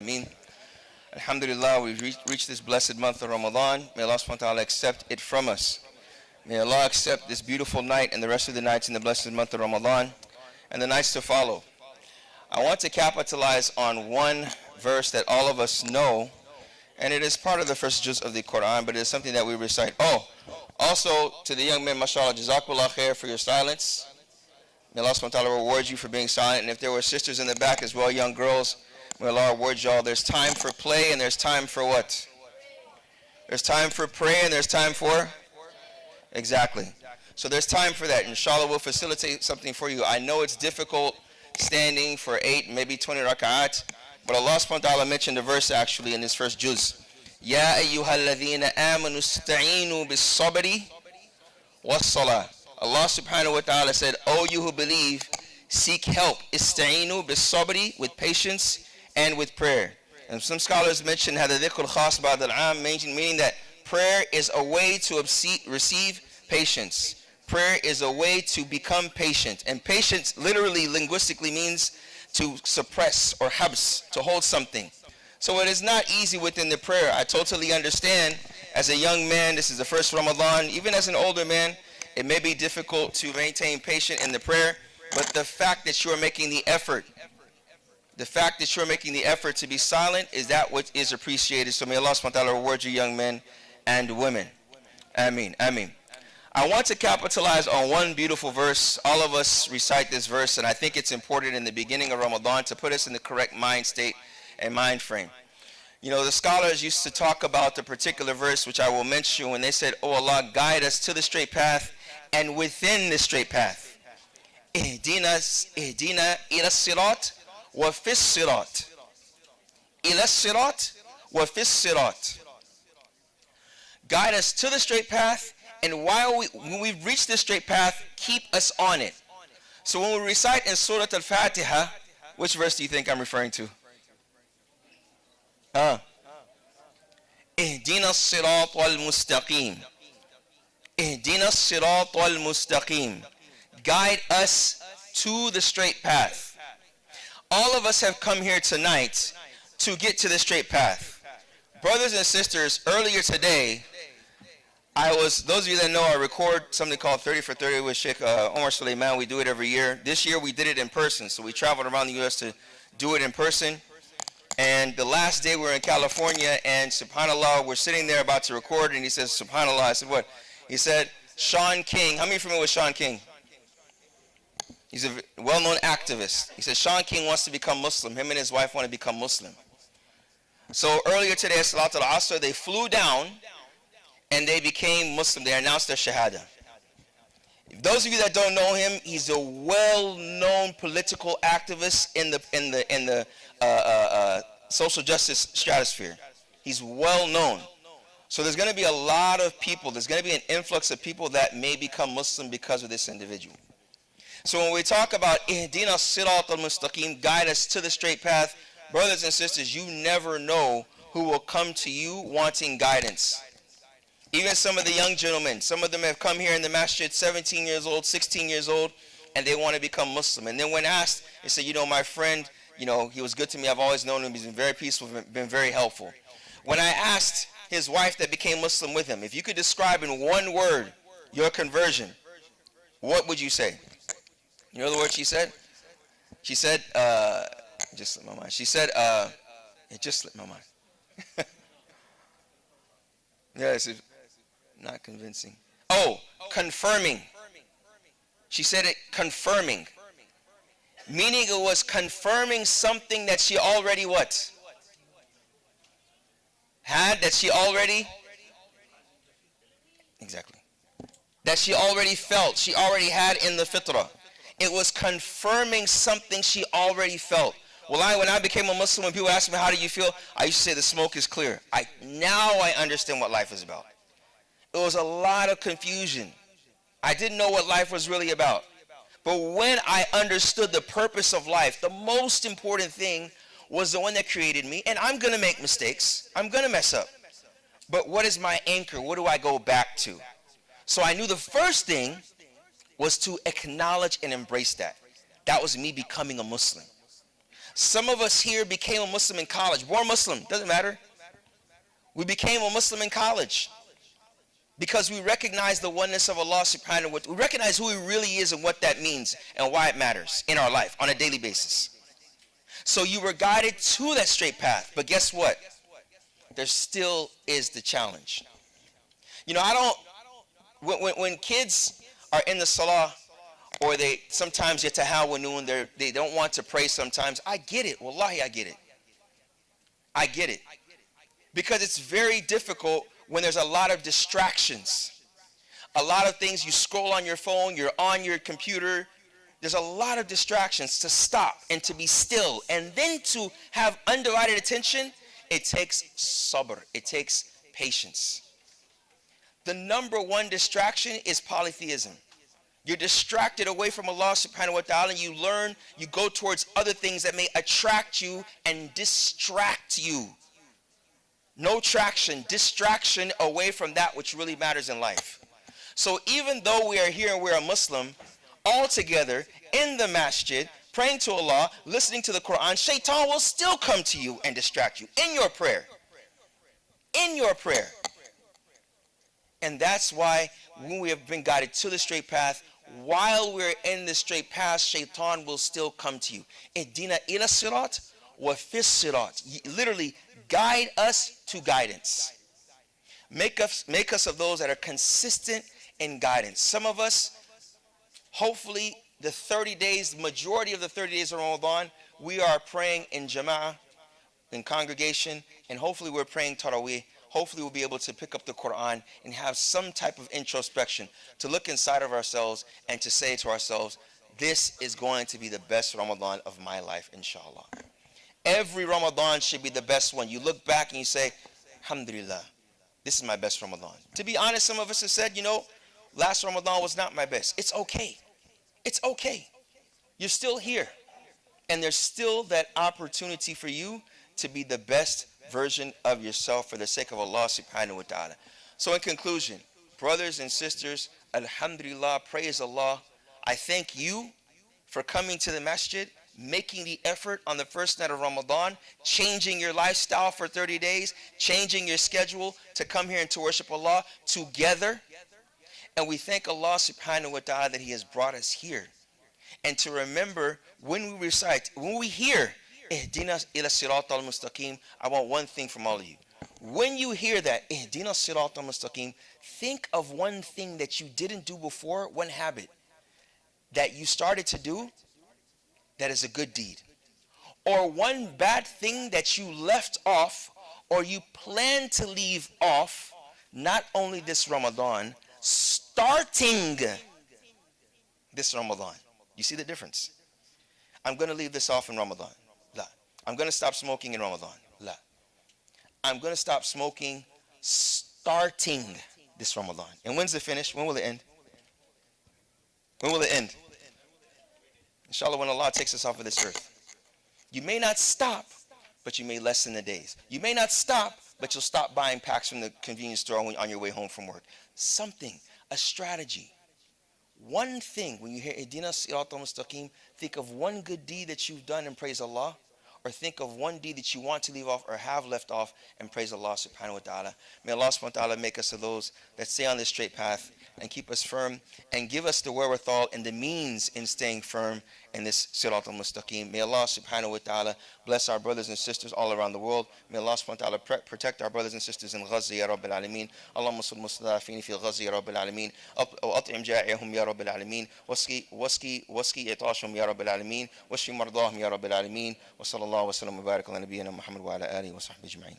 Ameen. Alhamdulillah, we've reached this blessed month of Ramadan. May Allah subhanahu wa ta'ala accept it from us. May Allah accept this beautiful night and the rest of the nights in the blessed month of Ramadan and the nights to follow. I want to capitalize on one verse that all of us know, and it is part of the first juz of the Quran, but it is something that we recite. Also to the young men, mashallah, jazakallah khair for your silence. May Allah subhanahu wa ta'ala reward you for being silent. And if there were sisters in the back as well, young girls, may Allah reward y'all. There's time for play and there's time for what? There's time for prayer and there's time for? Exactly. So there's time for that. Inshallah, we'll facilitate something for you. I know it's difficult standing for 8, maybe 20 rak'at, but Allah subhanahu wa ta'ala mentioned a verse actually in this first juz. Ya ayyuhalladhina amanu ista'inu bis-sabri was-salah. Allah subhanahu wa ta'ala said, "O you who believe, seek help. Ista'inu bis-sabri, with patience and with prayer." And some scholars mention hada dhikr khas ba'd al-'am, meaning that prayer is a way to receive patience. Prayer is a way to become patient. And patience literally, linguistically means to suppress or habs, to hold something. So it is not easy within the prayer. I totally understand. As a young man, this is the first Ramadan. Even as an older man, it may be difficult to maintain patience in the prayer. But the fact that you are making the effort, to be silent is that which is appreciated. So may Allah subhanahu wa ta'ala reward you, young men and women. Ameen. Ameen. I want to capitalize on one beautiful verse. All of us recite this verse, and I think it's important in the beginning of Ramadan to put us in the correct mind state and mind frame. You know, the scholars used to talk about the particular verse, which I will mention, when they said, "Oh Allah, guide us to the straight path and within the straight path. Ihdina ila sirat wa fis sirat. Ila sirat wa fis sirat." Guide us to the straight path, and when we've reached this straight path, keep us on it. So when we recite in Surah Al-Fatiha, which verse do you think I'm referring to? Ihdina as-sirat wal-mustaqim. Ihdina as-sirat wal-mustaqim. Guide us to the straight path. All of us have come here tonight to get to the straight path. Brothers and sisters, earlier today, those of you that know, I record something called 30 for 30 with Sheikh Omar Suleiman. We do it every year. This year we did it in person, so we traveled around the U.S. to do it in person. And the last day we were in California, and subhanAllah, we're sitting there about to record, and he says, subhanAllah. I said, what? He said, Sean King. How many are familiar with Sean King? He's a well-known activist. He said, Sean King wants to become Muslim. Him and his wife want to become Muslim. So earlier today at Salat al-Asr, they flew down, and they became Muslim. They announced their Shahada. Those of you that don't know him, he's a well-known political activist in the social justice stratosphere. He's well-known. So there's going to be a lot of people. There's going to be an influx of people that may become Muslim because of this individual. So when we talk about Ihdina as-sirat al-mustaqim, guide us to the straight path, brothers and sisters, you never know who will come to you wanting guidance. Even some of the young gentlemen, some of them have come here in the masjid 17 years old, 16 years old, and they want to become Muslim. And then when asked, they say, my friend, he was good to me. I've always known him. He's been very peaceful, been very helpful. When I asked his wife that became Muslim with him, if you could describe in one word your conversion, what would you say? You know the word she said? She said, it just slipped my mind. She said, it just slipped my mind. Yes, not convincing. Confirming. She said it confirming. Meaning it was confirming something that she already what? Had, that she already? Exactly. That she already felt, she already had in the fitrah. It was confirming something she already felt. When I became a Muslim, when people ask me, how do you feel? I used to say the smoke is clear. Now I understand what life is about. It was a lot of confusion. I didn't know what life was really about. But when I understood the purpose of life, the most important thing was the one that created me. And I'm going to make mistakes. I'm going to mess up. But what is my anchor? What do I go back to? So I knew the first thing was to acknowledge and embrace that. That was me becoming a Muslim. Some of us here became a Muslim in college. Born Muslim, doesn't matter. We became a Muslim in college because we recognize the oneness of Allah subhanahu wa ta'ala. We recognize who He really is and what that means and why it matters in our life on a daily basis. So you were guided to that straight path. But guess what? There still is the challenge. You know, when kids are in the salah, or they sometimes get to tahawanoon, they don't want to pray sometimes. I get it. Wallahi, I get it. I get it. Because it's very difficult when there's a lot of distractions. A lot of things, you scroll on your phone, you're on your computer. There's a lot of distractions. To stop and to be still and then to have undivided attention, it takes sabr. It takes patience. The number one distraction is polytheism. You're distracted away from Allah subhanahu wa ta'ala, and you go towards other things that may attract you and distract you. No traction, distraction away from that which really matters in life. So even though we are here and we're a Muslim, all together in the masjid, praying to Allah, listening to the Quran, shaitan will still come to you and distract you in your prayer. In your prayer. And that's why when we have been guided to the straight path, while we're in the straight path, shaitan will still come to you. Ihdina ila sirat wa fis sirat. Literally, guide us to guidance. Make us of those that are consistent in guidance. Some of us, hopefully, the 30 days, the majority of the 30 days of Ramadan, we are praying in jama'ah, in congregation, and hopefully we're praying Taraweeh. Hopefully we'll be able to pick up the Quran and have some type of introspection, to look inside of ourselves and to say to ourselves, this is going to be the best Ramadan of my life, inshallah. Every Ramadan should be the best one. You look back and you say, alhamdulillah, this is my best Ramadan. To be honest, some of us have said, last Ramadan was not my best. It's okay. It's okay. You're still here. And there's still that opportunity for you to be the best version of yourself for the sake of Allah subhanahu wa ta'ala. So in conclusion, brothers and sisters, alhamdulillah, praise Allah. I thank you for coming to the masjid, making the effort on the first night of Ramadan, changing your lifestyle for 30 days, changing your schedule to come here and to worship Allah together. And we thank Allah subhanahu wa ta'ala that He has brought us here. And to remember, when we hear Ihdina ila sirat al-mustaqim, I want one thing from all of you. When you hear that, Ihdina sirat al-mustaqim, think of one thing that you didn't do before, one habit that you started to do that is a good deed. Or one bad thing that you left off or you plan to leave off, not only this Ramadan, starting this Ramadan. You see the difference? I'm going to leave this off in Ramadan. I'm going to stop smoking in Ramadan. La. I'm going to stop smoking starting this Ramadan. And when's it finish? When will it end? When will it end? Inshallah, when Allah takes us off of this earth. You may not stop, but you may lessen the days. You may not stop, but you'll stop buying packs from the convenience store on your way home from work. Something, a strategy. One thing, when you hear Ihdina sirat al-mustaqim, think of one good deed that you've done and praise Allah. Or think of one deed that you want to leave off or have left off and praise Allah subhanahu wa ta'ala. May Allah subhanahu wa ta'ala make us of those that stay on this straight path and keep us firm and give us the wherewithal and the means in staying firm in this sirat al-mustaqim. May Allah subhanahu wa ta'ala bless our brothers and sisters all around the world. May Allah subhanahu wa ta'ala protect our brothers and sisters in Gaza ya Rabbil Alameen. Allahumma sul mustadafin fi Gaza ya Rabbil Alameen. At'im ja'ihum ya Rabbil Alameen. Waski itashum ya Rabbil Alameen. Washfi mardahum ya Rabbil Alameen. Wa sallallahu wa sallam wa barak ala nabiyyina Muhammad wa ala alihi wa sahbihi ajma'in.